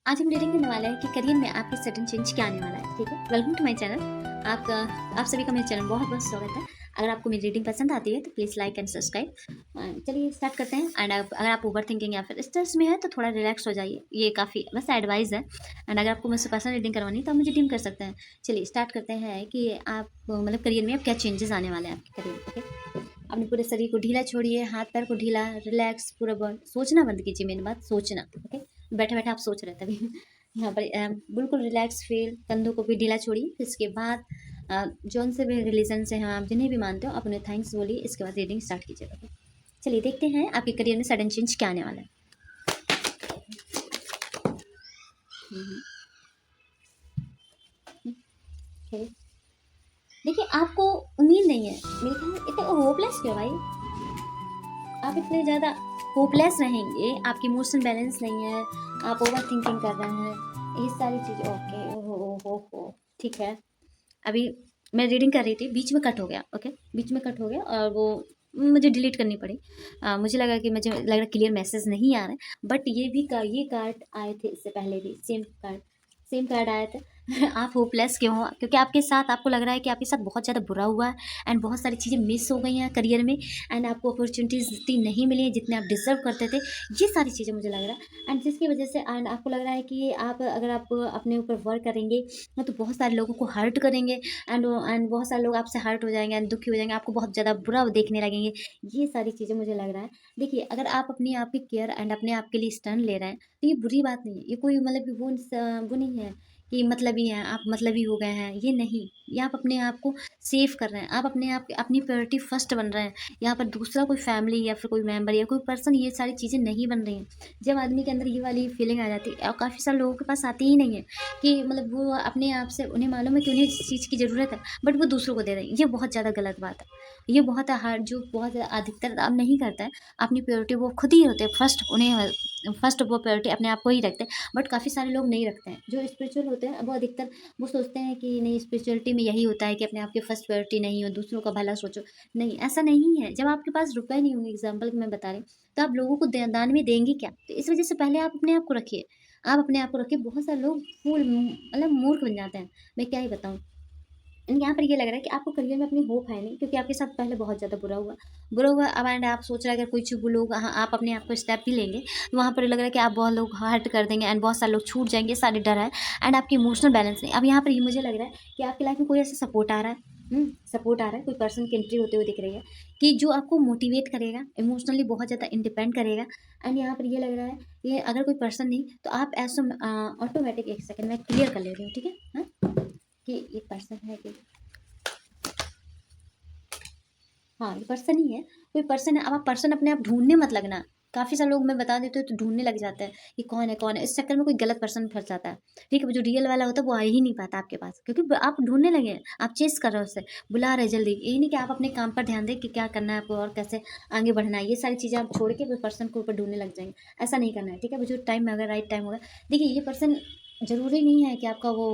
आज हम रीडिंग करने वाले हैं कि करियर में आपके सडन चेंज क्या आने वाला है। ठीक है, वेलकम टू माय चैनल। आप सभी का मेरे चैनल बहुत बहुत स्वागत है। अगर आपको मेरी रीडिंग पसंद आती है तो प्लीज़ लाइक एंड सब्सक्राइब। चलिए स्टार्ट करते हैं। एंड अगर आप ओवर थिंकिंग या फिर स्ट्रेस में है तो थोड़ा रिलैक्स हो जाइए, ये काफ़ी बस एडवाइस है। एंड अगर आपको मुझसे पर्सनल रीडिंग करवानी है तो आप मुझे डीम कर सकते हैं। चलिए स्टार्ट करते हैं कि आप मतलब करियर में अब क्या चेंजेस आने वाले हैं आपके करियर। ओके, अपने पूरे शरीर को ढीला छोड़िए, हाथ पैर को ढीला, रिलैक्स, पूरा सोचना बंद कीजिए। मेरी बात सोचना। ओके, बैठे बैठे आप सोच रहे थे अभी यहाँ पर बिल्कुल रिलैक्स फील, कंधों को भी ढीला छोड़िए। फिर इसके बाद जौन से भी रिलीजन से हैं आप, जिन्हें भी मानते हो, अपने थैंक्स बोलिए। इसके बाद रीडिंग स्टार्ट कीजिएगा। ओके, चलिए देखते हैं आपके करियर में सडन चेंज क्या आने वाला है। ओके, देखिए आपको उम्मीद नहीं है। मेरे ख्याल में इतने होपलेस क्यों भाई? आप इतने ज़्यादा होपलेस रहेंगे, आपकी इमोशन बैलेंस नहीं है, आप ओवर थिंकिंग कर रहे हैं, ये सारी चीज़ें। ओके, हो ठीक है। अभी मैं रीडिंग कर रही थी, बीच में कट हो गया। ओके, बीच में कट हो गया और वो मुझे डिलीट करनी पड़ी। मुझे लगा कि मुझे लग रहा क्लियर मैसेज नहीं आ रहा है, बट ये कार्ड आए थे इससे पहले भी, सेम कार्ड आए थे। आप होपलेस क्यों हो? क्योंकि आपके साथ, आपको लग रहा है कि आपके साथ बहुत ज़्यादा बुरा हुआ है एंड बहुत सारी चीज़ें मिस हो गई हैं करियर में एंड आपको अपॉर्चुनिटीज़ इतनी नहीं मिली हैं जितने आप डिज़र्व करते थे। ये सारी चीज़ें मुझे लग रहा है एंड जिसकी वजह से एंड आपको लग रहा है कि आप अगर आप अपने ऊपर वर्क करेंगे तो बहुत सारे लोगों को हर्ट करेंगे एंड बहुत सारे लोग आपसे हर्ट हो जाएंगे एंड दुखी हो जाएंगे, आपको बहुत ज़्यादा बुरा देखने लगेंगे। ये सारी चीज़ें मुझे लग रहा है। देखिए, अगर आप अपने आप की केयर एंड अपने आप के लिए स्टैंड ले रहे हैं तो ये बुरी बात नहीं है। ये कोई मतलब कि वो नहीं है कि मतलबी हैं आप, मतलबी हो गए हैं, ये नहीं। ये आप अपने आप को सेव कर रहे हैं, आप अपने आप अपनी प्रायोरिटी फर्स्ट बन रहे हैं। यहाँ पर दूसरा कोई फैमिली या फिर कोई मेंबर या कोई पर्सन, ये सारी चीज़ें नहीं बन रही हैं। जब आदमी के अंदर ये वाली फीलिंग आ जाती है, और काफ़ी सारे लोगों के पास आती ही नहीं है कि मतलब वो अपने आप से, उन्हें मालूम है कि उन्हें जिस चीज़ की ज़रूरत है बट वो दूसरों को दे रहे हैं। ये बहुत ज़्यादा गलत बात है। ये बहुत हार्ड, जो बहुत अधिकतर अब नहीं करता है अपनी प्रायोरिटी, वो खुद ही होते हैं फर्स्ट। उन्हें फर्स्ट वो प्रायोरिटी अपने आप को ही रखते हैं, बट काफ़ी सारे लोग नहीं रखते हैं। जो स्पिरिचुअल होते हैं वो अधिकतर वो सोचते हैं कि नहीं, स्पिरिचुअलिटी में यही होता है कि अपने आप की फर्स्ट प्रायोरिटी नहीं हो, दूसरों का भला सोचो। नहीं, ऐसा नहीं है। जब आपके पास रुपए नहीं होंगे, एग्जाम्पल मैं बता रही हूँ, तो आप लोगों को दान में देंगे क्या? तो इस वजह से पहले आप अपने आप को रखिए। आप अपने आप को रखिए। बहुत सारे लोग फूल मतलब मूर्ख बन जाते हैं, मैं क्या ही बताऊँ। यहाँ पर ये लग रहा है कि आपको करियर में अपनी होप है नहीं, क्योंकि आपके साथ पहले बहुत ज़्यादा बुरा हुआ अब एंड आप सोच रहे हैं अगर कुछ लोग, हाँ, आप अपने आप को स्टेप भी लेंगे तो वहाँ पर लग रहा है कि आप बहुत लोग हर्ट कर देंगे एंड बहुत सारे लोग छूट जाएंगे, सारे डर है एंड आपकी इमोशनल बैलेंस नहीं। अब यहाँ पर ये मुझे लग रहा है कि आपकी लाइफ में कोई ऐसा सपोर्ट आ रहा है। सपोर्ट आ रहा है, कोई पर्सन की एंट्री होते हुए दिख रही है कि जो आपको मोटिवेट करेगा, इमोशनली बहुत ज़्यादा इंडिपेंड करेगा। एंड यहाँ पर ये लग रहा है कि अगर कोई पर्सन नहीं तो आप ऐसा ऑटोमेटिक, एक सेकेंड मैं क्लियर कर ले रही हूँ, ठीक है। हाँ, कि ये पर्सन है कि हाँ, ये पर्सन ही है, कोई पर्सन है। अब आप पर्सन अपने आप ढूँढने मत लगना। काफ़ी सारे लोग मैं बता देती हूँ तो ढूँढने लग जाते हैं कि कौन है, कौन है। इस चक्कर में कोई गलत पर्सन फँस जाता है। ठीक है, वो जो रियल वाला होता है वो आ ही नहीं पाता आपके पास, क्योंकि आप ढूँढने लगे हैं, आप चेज़ कर रहे हो उससे, बुला रहे हैं जल्दी। यही नहीं कि आप अपने काम पर ध्यान दें कि क्या करना है आपको और कैसे आगे बढ़ना है। ये सारी चीज़ें आप छोड़ के वो पर्सन के ऊपर ढूँढने लग जाएँगे। ऐसा नहीं करना है, ठीक है। वो जो टाइम में अगर राइट टाइम होगा, देखिए ये पर्सन ज़रूरी नहीं है कि आपका वो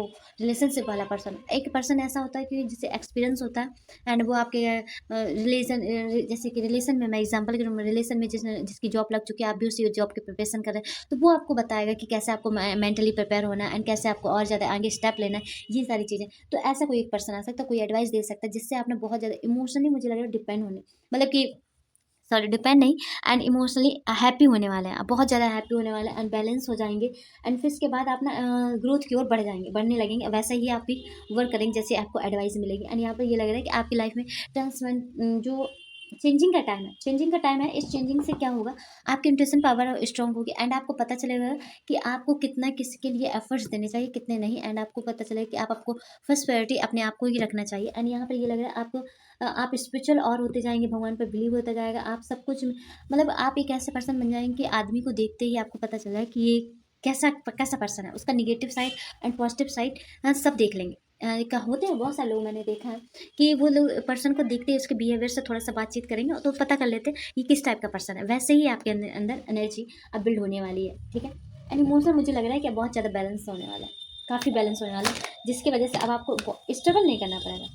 रिलेशनशिप वाला पर्सन। एक पर्सन ऐसा होता है कि जिसे एक्सपीरियंस होता है एंड वो आपके रिलेशन, जैसे कि रिलेशन में, मैं एग्जांपल के रूप में, रिलेशन में जिसकी जॉब लग चुकी है, आप भी उसी जॉब की प्रिपरेशन कर रहे हैं, तो वो आपको बताएगा कि कैसे आपको मेंटली प्रिपेयर होना है एंड कैसे आपको और ज़्यादा आगे स्टेप लेना है, ये सारी चीज़ें। तो ऐसा कोई एक पर्सन आ सकता है, कोई एडवाइस दे सकता है जिससे आपने बहुत ज़्यादा इमोशनली, मुझे लग रहा है, डिपेंड होने, मतलब कि सॉरी, डिपेंड नहीं, एंड इमोशनली हैप्पी होने वाले हैं आप, बहुत ज़्यादा हैप्पी होने वाले हैं एंड बैलेंस हो जाएंगे एंड फिर इसके बाद आप ना ग्रोथ की ओर बढ़ने लगेंगे। वैसा ही आप भी वर्क करेंगे जैसे आपको एडवाइस मिलेगी। एंड यहाँ पर ये लग रहा है कि आपकी लाइफ में ट्रांसमेंट, जो चेंजिंग का टाइम है। इस चेंजिंग से क्या होगा, आपकी इंट्यूशन पावर स्ट्रांग होगी एंड आपको पता चलेगा कि आपको कितना किसके लिए एफर्ट्स देने चाहिए, कितने नहीं। एंड आपको पता चलेगा कि आपको फर्स्ट प्रायोरिटी अपने आप को ही रखना चाहिए। एंड यहाँ पर ये लग रहा है आपको आप स्पिरिचुअल और होते जाएंगे, भगवान पर बिलीव होता जाएगा, आप सब कुछ, मतलब आप एक ऐसे पर्सन बन जाएंगे कि आदमी को देखते ही आपको पता चल जाए कि ये कैसा कैसा पर्सन है, उसका negative side and positive side सब देख लेंगे। का होते हैं बहुत सारे लोग, मैंने देखा है कि वो लोग पर्सन को देखते ही उसके बिहेवियर से थोड़ा सा बातचीत करेंगे तो पता कर लेते हैं ये किस टाइप का पर्सन है। वैसे ही आपके अंदर एनर्जी अब बिल्ड होने वाली है, ठीक है। एंड इमोशन मुझे लग रहा है कि बहुत ज़्यादा बैलेंस होने वाला है, काफ़ी बैलेंस होने वाला है, जिसकी वजह से अब आपको स्ट्रगल नहीं करना पड़ेगा,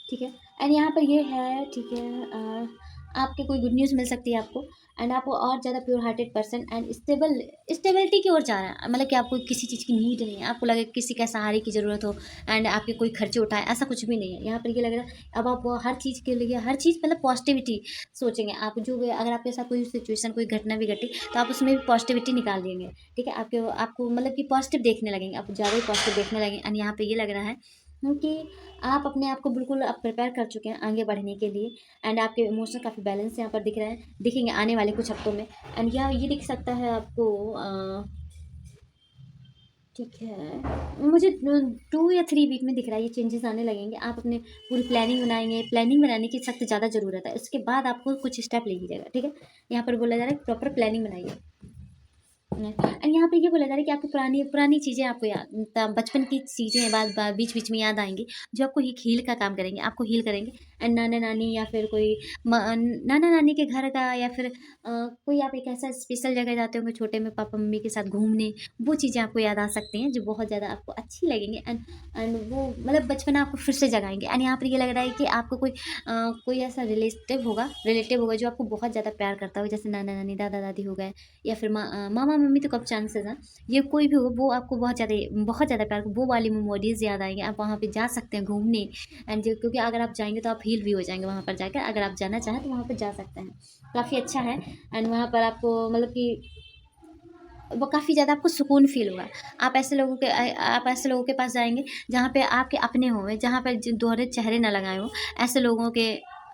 ठीक है। एंड यहाँ पर ये है, ठीक है। आपके कोई गुड न्यूज़ मिल सकती है आपको। एंड आप और ज़्यादा pure hearted person and stability की ओर जा रहा है, मतलब कि आपको किसी चीज़ की नीड नहीं है, आपको लगे किसी के सहारे की ज़रूरत हो एंड आपके कोई खर्चे उठाए, ऐसा कुछ भी नहीं है यहाँ पर। ये लग रहा है अब आप हर चीज़ के लिए, हर चीज़ मतलब पॉजिटिविटी सोचेंगे आप। जो भी अगर आपके साथ कोई सिचुएशन, कोई घटना भी घटी, तो आप उसमें भी पॉजिटिविटी निकाल देंगे, ठीक है। आपको मतलब कि पॉजिटिव देखने लगेंगे, आप ज़्यादा ही पॉजिटिव देखने लगेंगे। एंड यहाँ पे ये लग रहा है कि आप अपने आप को बिल्कुल अब प्रिपेयर कर चुके हैं आगे बढ़ने के लिए। एंड आपके इमोशन काफ़ी बैलेंस यहाँ पर दिख रहे हैं, दिखेंगे आने वाले कुछ हफ्तों में। एंड यह ये दिख सकता है आपको ठीक है, मुझे 2 या 3 वीक में दिख रहा है ये चेंजेस आने लगेंगे। आप अपने पूरी प्लानिंग बनाएंगे, प्लानिंग बनाने की सख्त ज़्यादा ज़रूरत है, उसके बाद आपको कुछ स्टेप ले लीजिएगा, ठीक है। यहाँ पर बोला जा रहा है प्रॉपर प्लानिंग बनाइए। एंड यहाँ पे ये बोला जा रहा है कि आपकी पुरानी पुरानी चीज़ें आपको याद, बचपन की चीज़ें बाद बीच बीच में याद आएंगी, जो आपको एक हील का काम करेंगे, आपको हील करेंगे। एंड नाना नानी या फिर कोई नाना नानी के घर का, या फिर कोई आप एक ऐसा स्पेशल जगह जाते होंगे छोटे में पापा मम्मी के साथ घूमने, वो चीज़ें आपको याद आ सकती हैं जो बहुत ज़्यादा आपको अच्छी लगेंगी। एंड वो मतलब बचपना आपको फिर से जगाएंगे। एंड यहाँ पर ये लग रहा है कि आपको कोई ऐसा रिलेटिव होगा जो आपको बहुत ज़्यादा प्यार करता हो, जैसे नाना नानी, दादा दादी हो गए, या फिर मामा मम्मी तो कब चांसेस हैं, ये कोई भी हो, वो आपको बहुत ज़्यादा प्यार, वो वाली मेमोरीज याद आएंगे। आप वहाँ पे जा सकते हैं घूमने। एंड क्योंकि अगर आप जाएंगे तो आप हील भी हो जाएंगे वहाँ पर जाकर। अगर आप जाना चाहें तो वहाँ पर जा सकते हैं, काफ़ी अच्छा है। एंड वहाँ पर आपको मतलब कि वो काफ़ी ज़्यादा आपको सुकून फील होगा। आप ऐसे लोगों के पास जाएंगे जहाँ पे आपके अपने हों, जहाँ पर दोहरे चेहरे ना लगाए हो, ऐसे लोगों के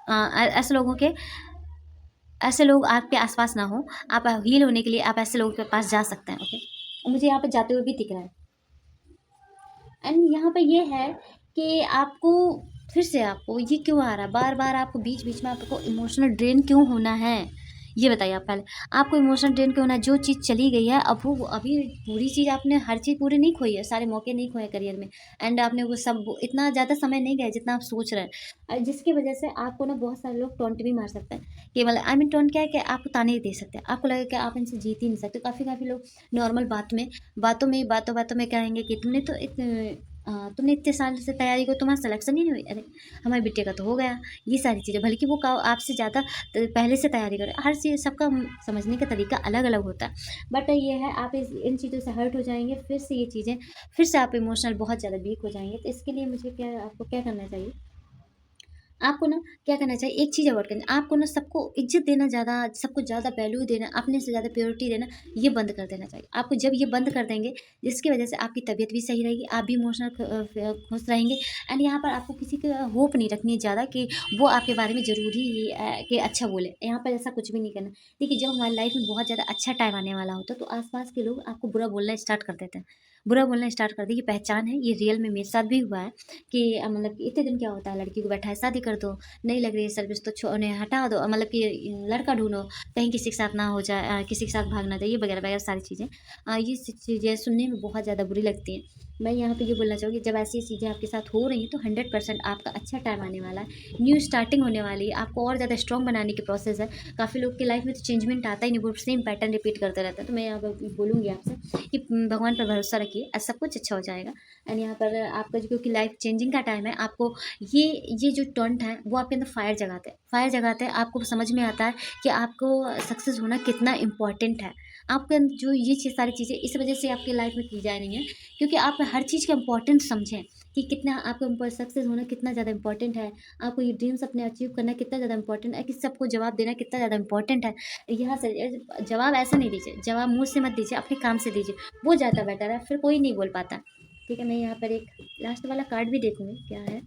ऐसे लोगों के ऐसे लोग आपके आसपास ना हो। आप हील होने के लिए आप ऐसे लोगों के पास जा सकते हैं, ओके। मुझे यहाँ पे जाते हुए भी दिख रहा है। एंड यहाँ पे ये है कि आपको फिर से आपको ये क्यों आ रहा है बार बार, आपको बीच बीच में आपको इमोशनल ड्रेन क्यों होना है, ये बताइए आप पहले। आपको इमोशनल ड्रेन क्यों होना है? जो चीज़ चली गई है, अब वो अभी पूरी चीज़ आपने हर चीज़ पूरी नहीं खोई है, सारे मौके नहीं खोए करियर में। एंड आपने वो सब इतना ज़्यादा समय नहीं गया जितना आप सोच रहे हैं, जिसकी वजह से आपको ना बहुत सारे लोग टोंट भी मार सकते हैं। केवल आई मीन टोंट क्या है कि आपको ताने दे सकते हैं, आपको लगेगा कि आप इनसे जीत ही नहीं सकते। काफ़ी काफ़ी लोग नॉर्मल बातों बातों में कहेंगे कि तुमने इतने साल से तैयारी को तुम्हारा सिलेक्शन ही नहीं हुई, अरे हमारे बेटे का तो हो गया। ये सारी चीज़ें, बल्कि वो आपसे ज़्यादा पहले से तैयारी करे। हर चीज़ सबका समझने का तरीका अलग अलग होता है। बट ये है आप इन चीज़ों से हर्ट हो जाएंगे, फिर से ये चीज़ें, फिर से आप इमोशनल बहुत ज़्यादा वीक हो जाएंगे। तो इसके लिए आपको क्या करना चाहिए, आपको ना क्या करना चाहिए, एक चीज़ अवॉइड करनी, आपको ना सबको इज्जत देना, ज़्यादा सबको ज़्यादा वैल्यू देना, अपने से ज़्यादा प्योरिटी देना, ये बंद कर देना चाहिए आपको। जब ये बंद कर देंगे, जिसकी वजह से आपकी तबीयत भी सही रहेगी, आप भी इमोशनल खुश रहेंगे। एंड यहाँ पर आपको किसी का होप नहीं रखनी है ज़्यादा कि वो आपके बारे में ज़रूरी ही कि अच्छा बोले। यहाँ पर ऐसा कुछ भी नहीं करना। देखिए, जब हमारी लाइफ में बहुत ज़्यादा अच्छा टाइम आने वाला होता है, तो आसपास के लोग आपको बुरा बोलना स्टार्ट कर देते हैं, बुरा बोलना स्टार्ट कर दे। ये पहचान है, ये रियल में मेरे साथ भी हुआ है कि मतलब कि इतने दिन क्या होता है, लड़की को बैठा है शादी कर दो, नहीं लग रही है सर्विस तो उन्हें हटा दो, मतलब कि लड़का ढूंढो, कहीं किसी के साथ ना हो जाए, किसी के साथ भागना चाहिए, वगैरह वगैरह सारी चीज़ें। ये चीज़ें सुनने में बहुत ज़्यादा बुरी लगती हैं। मैं यहाँ पे ये बोलना चाहूँगी, जब ऐसी चीज़ें आपके साथ हो रही हैं तो 100% आपका अच्छा टाइम आने वाला है, न्यू स्टार्टिंग होने वाली है, आपको और ज़्यादा स्ट्रॉन्ग बनाने की प्रोसेस है। काफ़ी लोग की लाइफ में तो चेंजमेंट आता ही नहीं, वो सेम पैटर्न रिपीट करते रहते हैं। तो मैं यहाँ पर बोलूँगी आपसे कि भगवान पर भरोसा रखिए, सब कुछ अच्छा हो जाएगा। एंड यहाँ पर आपका जो, क्योंकि लाइफ चेंजिंग का टाइम है, आपको ये जो टॉन्ट है वो आपके अंदर फायर जगाते हैं। आपको समझ में आता है कि आपको सक्सेस होना कितना इंपॉर्टेंट है। आपके अंदर जो ये चीज़, सारी चीज़ें इस वजह से आपकी लाइफ में की जा रही हैं, क्योंकि आप हर चीज़ का इंपॉर्टेंस समझें कि कितना आपके ऊपर सक्सेस होना कितना ज़्यादा इंपॉर्टेंट है, आपको ये ड्रीम्स अपने अचीव करना कितना ज़्यादा इंपॉर्टेंट है, कि सबको जवाब देना कितना ज़्यादा इंपॉर्टेंट है। यहाँ से जवाब ऐसा नहीं दीजिए, जवाब मुँह से मत दीजिए, अपने काम से दीजिए, वो ज़्यादा बेटर है, फिर कोई नहीं बोल पाता। ठीक है, मैं यहाँ पर एक लास्ट वाला कार्ड भी देखूँगी क्या है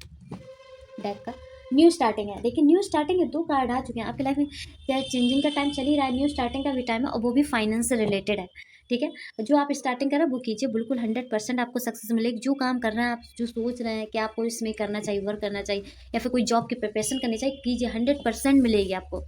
डेक का। न्यू स्टार्टिंग है, देखिए न्यू स्टार्टिंग है, 2 कार्ड आ चुके हैं आपकी लाइफ में। क्या चेंजिंग का टाइम चल ही रहा है, न्यू स्टार्टिंग का भी टाइम है, और वो भी फाइनेंस से रिलेटेड है। ठीक है, जो आप स्टार्टिंग कर रहे हैं वो कीजिए, बिल्कुल 100% आपको सक्सेस मिलेगी। जो काम कर रहे हैं आप, जो सोच रहे हैं कि आपको इसमें करना चाहिए, वर्क करना चाहिए, या फिर कोई जॉब की प्रिपरेशन करनी चाहिए, कीजिए, 100% मिलेगी आपको।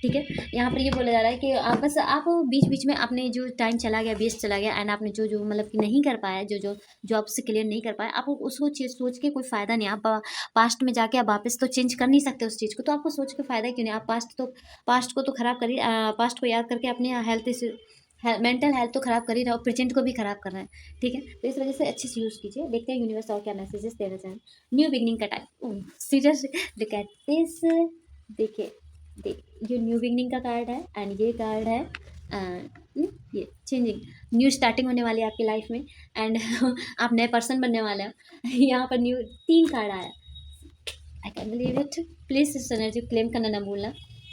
ठीक है, यहाँ पर ये बोला जा रहा है कि आप बीच बीच में अपने जो टाइम चला गया, वेस्ट चला गया, एंड आपने जो मतलब कि नहीं कर पाया, जो जॉब से क्लियर नहीं कर पाया, आप उसको चीज़ सोच के कोई फ़ायदा नहीं। आप पास्ट में जाके आप वापस तो चेंज कर नहीं सकते उस चीज़ को, तो आपको सोच के फ़ायदा क्यों नहीं। आप पास्ट को तो ख़राब करिए, पास्ट को याद करके अपने मेंटल हेल्थ तो ख़राब कर ही रहा हो, प्रेजेंट को भी ख़राब कर रहा है। ठीक है, तो इस वजह से अच्छे से यूज़ कीजिए। देखते हैं यूनिवर्स और क्या मैसेजेस देना चाहें। न्यू बिगनिंग का time, serious look at this. देखिए, ये न्यू बिगनिंग का कार्ड है एंड ये कार्ड है ये चेंजिंग, न्यू स्टार्टिंग होने वाली है आपकी लाइफ में एंड आप नए पर्सन बनने वाले हो। यहाँ पर न्यू 3 कार्ड आया। I can believe it. Please इस एनर्जी क्लेम करना ना भूलना,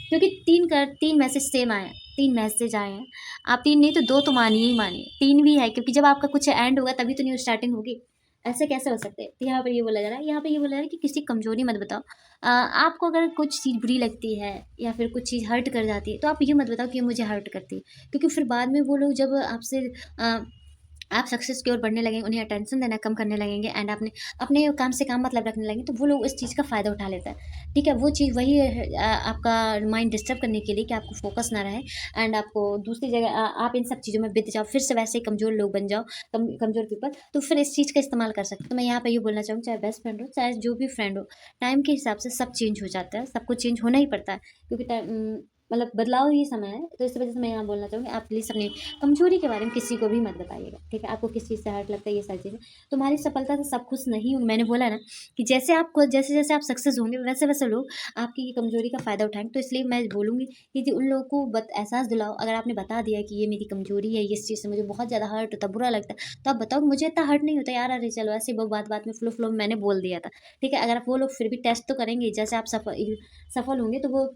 क्योंकि 3 मैसेज सेम आए हैं, 3 मैसेज आए हैं। आप 3 नहीं तो 2 तो मानिए ही मानिए, 3 भी है, क्योंकि जब आपका कुछ एंड होगा तभी तो न्यू स्टार्टिंग होगी। ऐसे कैसे हो सकते हैं? तो यहाँ पर ये बोला जा रहा है, यहाँ पे ये बोला जा रहा है कि किसी कमजोरी मत बताओ। आपको अगर कुछ चीज़ बुरी लगती है या फिर कुछ चीज़ हर्ट कर जाती है तो आप ये मत बताओ कि ये मुझे हर्ट करती है, क्योंकि फिर बाद में वो लोग जब आपसे आप सक्सेस की ओर बढ़ने लगेंगे, उन्हें अटेंशन देना कम करने लगेंगे एंड अपने अपने काम से काम मतलब रखने लगेंगे, तो वो लोग इस चीज़ का फ़ायदा उठा लेता है। ठीक है, वो चीज़ वही है, आपका माइंड डिस्टर्ब करने के लिए कि आपको फोकस ना रहे एंड आपको दूसरी जगह आप इन सब चीज़ों में बित जाओ, फिर से वैसे ही कमज़ोर लोग बन जाओ, कमज़ोर पीपल, तो फिर इस चीज़ का इस्तेमाल कर सकते। तो मैं यहाँ पे ये बोलना चाहूँगी, चाहे बेस्ट फ्रेंड हो, चाहे जो भी फ्रेंड हो, टाइम के हिसाब से सब चेंज हो जाता है, सबको चेंज होना ही पड़ता है, क्योंकि मतलब बदलाव ही समय है। तो इस वजह से मैं यहाँ बोलना चाहूँगी, आप प्लीज़ अपनी कमजोरी के बारे में किसी को भी मत बताइएगा, ठीक है? आपको किस चीज़ से हर्ट लगता है, ये सारी चीज़ें। तुम्हारी सफलता से सब खुश नहीं होंगे, मैंने बोला ना कि जैसे-जैसे आप सक्सेस होंगे वैसे-वैसे लोग आपकी ये कमजोरी का फ़ायदा उठाएँगे। तो इसलिए मैं बोलूँगी कि जी उन लोगों को एहसास दिलाओ, अगर आपने बता दिया कि ये मेरी कमजोरी है, इस चीज़ से मुझे बहुत ज़्यादा हर्ट होता है, बुरा लगता है, तो आप बताओ कि मुझे इतना हर्ट नहीं होता यार, अरे चलो ऐसे ही बात-बात में फ्लो-फ्लो में मैंने बोल दिया था, ठीक है? अगर आप वो लोग फिर भी टेस्ट तो करेंगे, जैसे आप सफल होंगे तो वो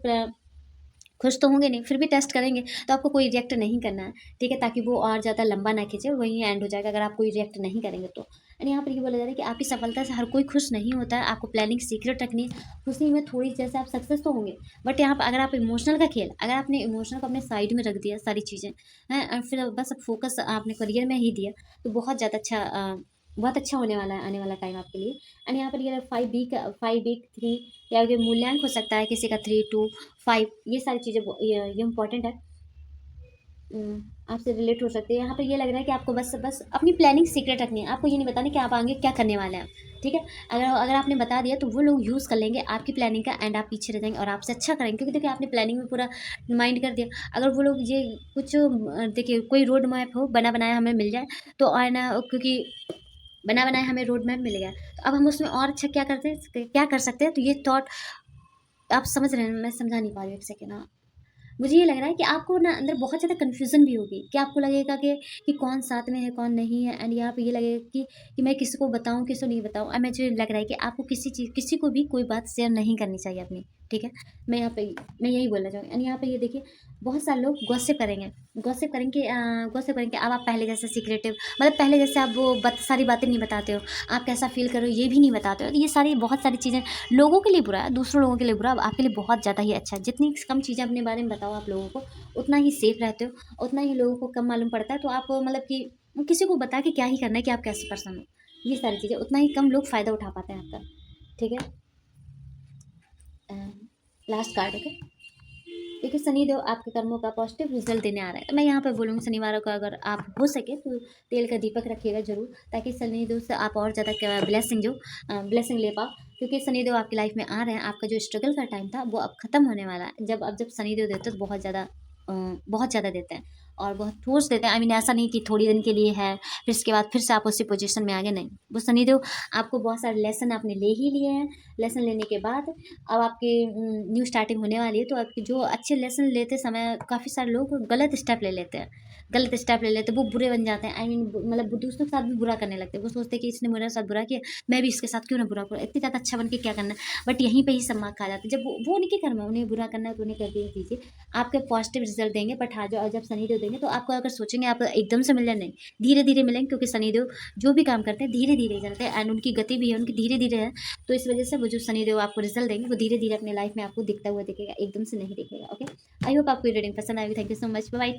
खुश तो होंगे नहीं, फिर भी टेस्ट करेंगे, तो आपको कोई रिएक्ट नहीं करना है, ठीक है? ताकि वो और ज़्यादा लंबा ना खींचे, वहीं एंड हो जाएगा अगर आप कोई रिएक्ट नहीं करेंगे तो। एंड यहाँ पर ये बोला जा रहा है कि आपकी सफलता से हर कोई खुश नहीं होता है, आपको प्लानिंग सीक्रेट रखनी है, खुशी में थोड़ी, जैसे आप सक्सेस तो होंगे, बट यहाँ पर अगर आप इमोशनल का खेल, अगर आपने इमोशनल को अपने साइड में रख दिया सारी चीज़ें, हैं? और फिर बस अब फोकस आपने करियर में ही दिया, तो बहुत अच्छा होने वाला है आने वाला टाइम आपके लिए। एंड यहाँ पर ये 5 वीक 3 या अगर मूल्यांक हो सकता है किसी का 3 2 5, ये सारी चीज़ें ये इंपॉर्टेंट है, आपसे रिलेट हो सकती है। यहाँ पे ये लग रहा है कि आपको बस अपनी प्लानिंग सीक्रेट रखनी है, आपको ये नहीं बताना कि आप आगे क्या करने वाले हैं, ठीक है? अगर अगर आपने बता दिया तो वो लोग यूज़ कर लेंगे आपकी प्लानिंग का एंड आप पीछे रह जाएंगे और आपसे अच्छा करेंगे, क्योंकि देखिए आपने प्लानिंग में पूरा माइंड कर दिया। अगर वो लोग ये कुछ देखिए कोई रोड मैप हो बना बनाया हमें मिल जाए तो और ना, क्योंकि बना बनाया हमें रोड मैप मिल गया, तो अब हम उसमें और अच्छा क्या कर सकते हैं, तो ये थॉट आप समझ रहे हैं, मैं समझा नहीं पा रही हूँ, एक सेकेंड। हाँ, मुझे ये लग रहा है कि आपको ना अंदर बहुत ज़्यादा कन्फ्यूज़न भी होगी, कि आपको लगेगा कि कौन साथ में है, कौन नहीं है, एंड यहाँ पे ये लगेगा कि मैं किसी को बताऊँ, किसी को नहीं बताऊँ। और मुझे लग रहा है कि आपको किसी को भी कोई बात शेयर नहीं करनी चाहिए अपनी, ठीक है? मैं यहाँ पे मैं यही बोलना चाहूँगी। एंड यहाँ पे ये देखिए, बहुत सारे लोग गॉसिप करेंगे, अब आप पहले जैसे सीक्रेटिव, मतलब पहले जैसे आप वो सारी बातें नहीं बताते हो, आप कैसा फ़ील कर रहे हो ये भी नहीं बताते हो। तो ये सारी बहुत सारी चीज़ें लोगों के लिए बुरा है, दूसरों लोगों के लिए बुरा, अब आपके लिए बहुत ज़्यादा ही अच्छा है। जितनी कम चीज़ें अपने बारे में बताओ आप लोगों को, उतना ही सेफ रहते हो, उतना ही लोगों को कम मालूम पड़ता है। तो आप मतलब कि किसी को बता के क्या ही करना है कि आप कैसे पर्सन हो, ये सारी चीज़ें उतना ही कम लोग फ़ायदा उठा पाते हैं आपका, ठीक है? Last card, okay? देखिए शनिदेव आपके कर्मों का पॉजिटिव रिजल्ट देने आ रहा है, तो मैं यहाँ पर बोलूँगी शनिवार को अगर आप हो सके तो तेल का दीपक रखिएगा जरूर, ताकि शनिदेव से आप और ज़्यादा ब्लेसिंग ले पाओ, क्योंकि शनिदेव आपकी लाइफ में आ रहे हैं। आपका जो स्ट्रगल का टाइम था वो अब खत्म होने वाला है। जब शनिदेव देते हैं तो बहुत ज़्यादा देते हैं और बहुत फोर्स देते हैं। आई मीन ऐसा नहीं कि थोड़ी दिन के लिए है फिर इसके बाद फिर से आप उसी पोजीशन में आगे, नहीं, वो शनिदेव आपको बहुत सारे लेसन आपने ले ही लिए हैं। लेसन लेने के बाद अब आपकी न्यू स्टार्टिंग होने वाली है, तो आपकी जो अच्छे लेसन लेते समय काफ़ी सारे लोग गलत स्टेप ले लेते हैं, वो बुरे बन जाते हैं। आई मीन मतलब वो दूसरों के साथ भी बुरा करने लगते हैं। वो सोचते हैं कि इसने मेरे साथ बुरा किया, मैं भी इसके साथ क्यों ना बुरा करूँ, इतनी ज़्यादा अच्छा बन के क्या करना है। बट यहीं पे ही सब मार्क खा जाते हैं। जब वो उनके कर्म है, उन्हें बुरा करना है तो उन्हें कर दीजिए, आपके पॉजिटिव रिजल्ट देंगे। बट हाँ, जब शनिदेव देंगे तो आपको अगर सोचेंगे आप एकदम से मिल जाए, नहीं, धीरे धीरे मिलेंगे, क्योंकि शनिदेव जो भी काम करते हैं धीरे धीरे चलते हैं एंड उनकी गति भी है, उनकी धीरे धीरे है। तो इस वजह से वो जो शनिदेव आपको रिजल्ट देंगे वो धीरे धीरे अपने लाइफ में आपको दिखता हुआ दिखेगा, एकदम से नहीं दिखेगा, ओके? आई होप आपको रीडिंग पसंद आएगी। Thank you so much, bye.